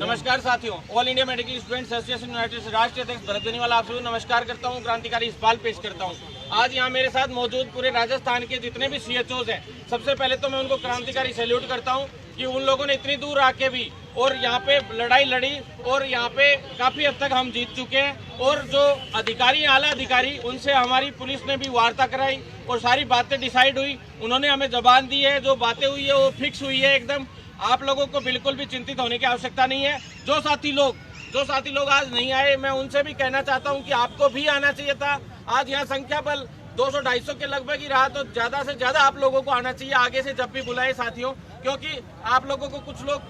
नमस्कार साथियों, all India medical students association United से राष्ट्रीय अध्यक्ष भरत बेनीवाल आप सभी नमस्कार करता हूं। क्रांतिकारी इकबाल पेश करता हूं। आज यहां मेरे साथ मौजूद पूरे राजस्थान के जितने भी सीएचओज हैं, सबसे पहले तो मैं उनको क्रांतिकारी सैल्यूट करता हूं कि उन लोगों ने इतनी दूर आके भी और यहाँ पे लड़ाई लड़ी और यहाँ पे काफ़ी हद तक हम जीत चुके हैं। और जो अधिकारी, आला अधिकारी, उनसे हमारी पुलिस ने भी वार्ता कराई और सारी बातें डिसाइड हुई। उन्होंने हमें जबान दी है, जो बातें हुई है वो फिक्स हुई है एकदम। आप लोगों को बिल्कुल भी चिंतित होने की आवश्यकता नहीं है। जो साथी लोग आज नहीं आए, मैं उनसे भी कहना चाहता हूं कि आपको भी आना चाहिए था। आज यहाँ संख्या बल 200-250 के लगभग ही रहा, तो ज्यादा से ज्यादा आप लोगों को आना चाहिए आगे से जब भी बुलाए साथियों, क्योंकि आप लोगों को कुछ लोग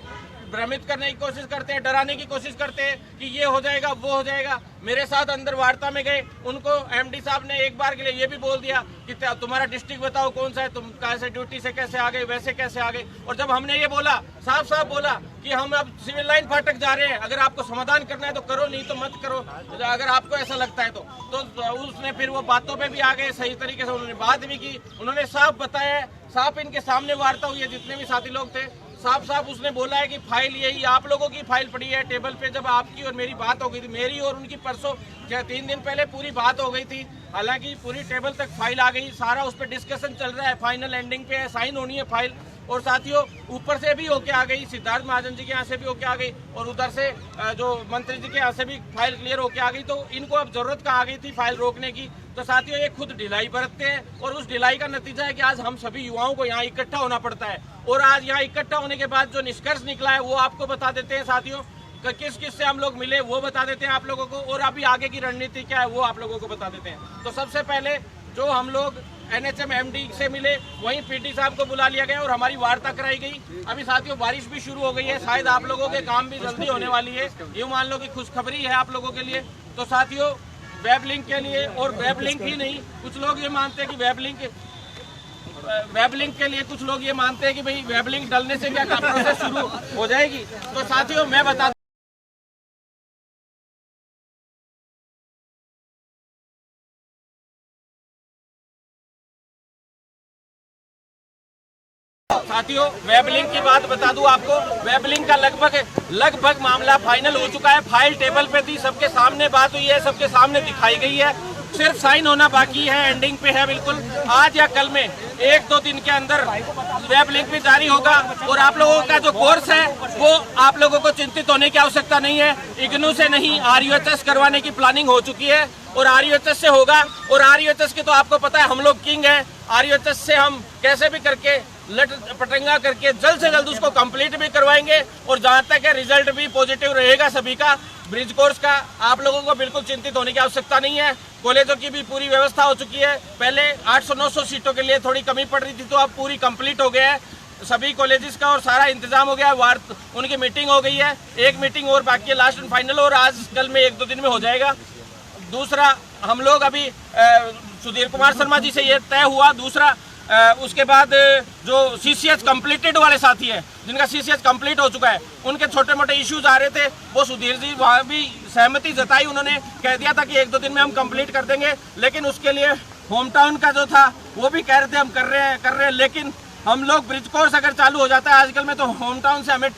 भ्रमित करने की कोशिश करते हैं, डराने की कोशिश करते हैं कि ये हो जाएगा, वो हो जाएगा। मेरे साथ अंदर वार्ता में गए, उनको एमडी साहब ने एक बार के लिए ये भी बोल दिया कि तुम्हारा डिस्ट्रिक्ट बताओ कौन सा है, तुम कैसे ड्यूटी से कैसे आ गए, वैसे कैसे आ गए। और जब हमने ये बोला, साफ बोला कि हम अब सिविल लाइन फाटक जा रहे हैं, अगर आपको समाधान करना है तो करो, नहीं तो मत करो, अगर आपको ऐसा लगता है तो उसने फिर वो बातों पे भी आ गए। सही तरीके से उन्होंने बात भी की, उन्होंने साफ बताया, साफ इनके सामने वार्ता हुई है, जितने भी साथी लोग थे, साफ उसने बोला है कि फाइल यही आप लोगों की फाइल पड़ी है टेबल पे। जब आपकी और मेरी बात हो गई थी, मेरी और उनकी परसों 3 दिन पहले पूरी बात हो गई थी, हालांकि पूरी टेबल तक फाइल आ गई, सारा उस पर डिस्कशन चल रहा है, फाइनल एंडिंग पे है, साइन होनी है फाइल। और साथियों, ऊपर से भी होके आ गई, सिद्धार्थ महाजन जी के यहाँ से भी होके आ गई और उधर से जो मंत्री जी के यहाँ से भी फाइल क्लियर होके आ गई। तो इनको अब जरूरत कहाँ आ गई थी फाइल रोकने की। तो साथियों, ये खुद ढिलाई बरतते हैं और उस ढिलाई का नतीजा है कि आज हम सभी युवाओं को यहाँ इकट्ठा होना पड़ता है। और आज यहाँ इकट्ठा होने के बाद जो निष्कर्ष निकला है वो आपको बता देते हैं साथियों। किस से हम लोग मिले वो बता देते हैं आप लोगों को, और अभी आगे की रणनीति क्या है वो आप लोगों को बता देते हैं। तो सबसे पहले जो हम लोग एनएचएम एमडी से मिले, वहीं पीटी साहब को बुला लिया गया और हमारी वार्ता कराई गई। अभी साथियों बारिश भी शुरू हो गई है, शायद आप लोगों के काम भी जल्दी होने वाली है, ये मान लो कि खुशखबरी है आप लोगों के लिए। तो साथियों, वेब लिंक के लिए, और वेब लिंक ही नहीं, कुछ लोग ये मानते हैं कि वेब लिंक के लिए कुछ लोग ये मानते हैं कि भाई वेब लिंक डलने से क्या प्रोसेस शुरू हो जाएगी। तो साथियों, मैं बता साथियों, वेब लिंक की बात बता दूं आपको। वेब लिंक का लगभग मामला फाइनल हो चुका है। फाइल टेबल पे थी, सबके सामने बात हुई है, सबके सामने दिखाई गई है, सिर्फ साइन होना बाकी है, एंडिंग पे है बिल्कुल। आज या कल में 1-2 दिन के अंदर वेब लिंक भी जारी होगा। और आप लोगों का जो कोर्स है वो आप लोगों को चिंतित होने की आवश्यकता नहीं है। इग्नू से नहीं, RUHS करवाने की प्लानिंग हो चुकी है और RUHS से होगा। और RUHS की तो आपको पता है हम लोग किंग है। RUHS से हम कैसे भी करके लट पटंगा करके जल्द से जल्द उसको कंप्लीट भी करवाएंगे। और जहां तक है रिजल्ट भी पॉजिटिव रहेगा सभी का। ब्रिज कोर्स का आप लोगों को बिल्कुल चिंतित होने की आवश्यकता नहीं है। कॉलेजों की भी पूरी व्यवस्था हो चुकी है। पहले 800-900 सीटों के लिए थोड़ी कमी पड़ रही थी, तो अब पूरी कंप्लीट हो गया है सभी कॉलेजेस का और सारा इंतजाम हो गया है। उनकी मीटिंग हो गई है, एक मीटिंग और बाकी है, लास्ट एंड फाइनल, और आज कल में 1-2 दिन में हो जाएगा। दूसरा, हम लोग अभी सुधीर कुमार शर्मा जी से ये तय हुआ। दूसरा, उसके बाद जो CCH कंप्लीटेड वाले साथी हैं, जिनका CCH कंप्लीट हो चुका है, उनके छोटे मोटे इश्यूज आ रहे थे, वो सुधीर जी वहाँ भी सहमति जताई। उन्होंने कह दिया था कि 1-2 दिन में हम कंप्लीट कर देंगे, लेकिन उसके लिए होम टाउन का जो था वो भी कह रहे थे हम कर रहे हैं। लेकिन हम लोग ब्रिज कोर्स अगर चालू हो जाता है आजकल में, तो होम टाउन से हमें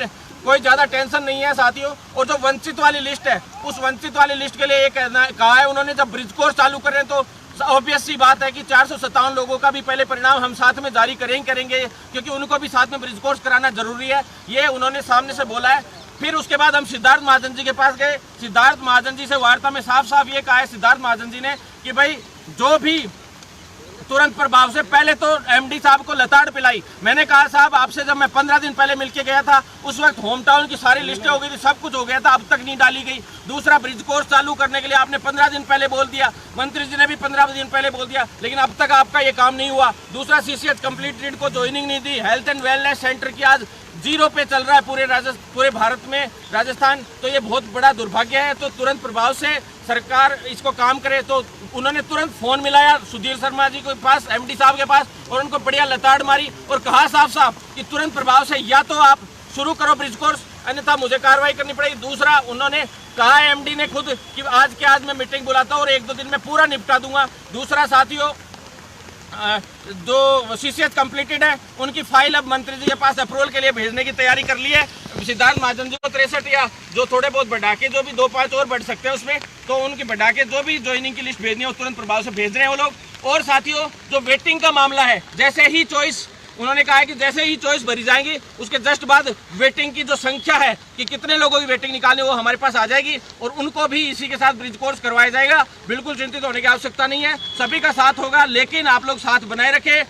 कोई ज़्यादा टेंशन नहीं है साथियों। और जो वंचित वाली लिस्ट है, उस वंचित वाली लिस्ट के लिए ये कहा है उन्होंने, जब ब्रिज कोर्स चालू कर रहे हैं तो ऑब्वियस सी बात है कि 457 लोगों का भी पहले परिणाम हम साथ में जारी करेंगे, क्योंकि उनको भी साथ में ब्रिज कोर्स कराना जरूरी है, ये उन्होंने सामने से बोला है। फिर उसके बाद हम सिद्धार्थ महाजन जी के पास गए। सिद्धार्थ महाजन जी से वार्ता में साफ ये कहा है सिद्धार्थ महाजन जी ने कि भाई जो भी तुरंत प्रभाव से, पहले तो एमडी साहब को लताड़ पिलाई। मैंने कहा साहब आपसे जब मैं 15 दिन पहले मिलके गया था, उस वक्त होम टाउन की सारी लिस्टें हो गई थी, सब कुछ हो गया था, अब तक नहीं डाली गई। दूसरा, ब्रिज कोर्स चालू करने के लिए आपने 15 दिन पहले बोल दिया, मंत्री जी ने भी 15 दिन पहले बोल दिया, लेकिन अब तक आपका ये काम नहीं हुआ। दूसरा, CCH कंप्लीटेड को ज्वाइनिंग नहीं दी। हेल्थ एंड वेलनेस सेंटर की आज 0 पे चल रहा है पूरे भारत में, राजस्थान, तो ये बहुत बड़ा दुर्भाग्य है। तो तुरंत प्रभाव से सरकार इसको काम करे। तो उन्होंने तुरंत फोन मिलाया सुधीर शर्मा जी के पास, एमडी साहब के पास, और उनको बढ़िया लताड़ मारी और कहा साफ कि तुरंत प्रभाव से या तो आप शुरू करो ब्रिज कोर्स, अन्यथा मुझे कार्रवाई करनी पड़ेगी। दूसरा, उन्होंने कहा एमडी ने खुद कि आज मैं मीटिंग बुलाता हूँ और 1-2 दिन में पूरा निपटा दूंगा। दूसरा साथियों, जो सीसीएस कंप्लीटेड है उनकी फाइल अब मंत्री जी के पास अप्रूवल के लिए भेजने की तैयारी कर ली है। सिद्धार्थ महाजन जी को 63 या जो थोड़े बहुत बढ़ा के जो भी 2-5 और बढ़ सकते हैं उसमें, तो उनकी बढ़ा के जो भी ज्वाइनिंग की लिस्ट भेजनी है वो तुरंत प्रभाव से भेज रहे हैं वो लोग। और साथियों, जो वेटिंग का मामला है, जैसे ही चॉइस उन्होंने कहा है कि जैसे ही चॉइस भरी जाएंगी उसके जस्ट बाद वेटिंग की जो संख्या है कि कितने लोगों की वेटिंग निकालनी वो हमारे पास आ जाएगी और उनको भी इसी के साथ ब्रिज कोर्स करवाया जाएगा। बिल्कुल चिंतित होने की आवश्यकता नहीं है, सभी का साथ होगा, लेकिन आप लोग साथ बनाए रखें।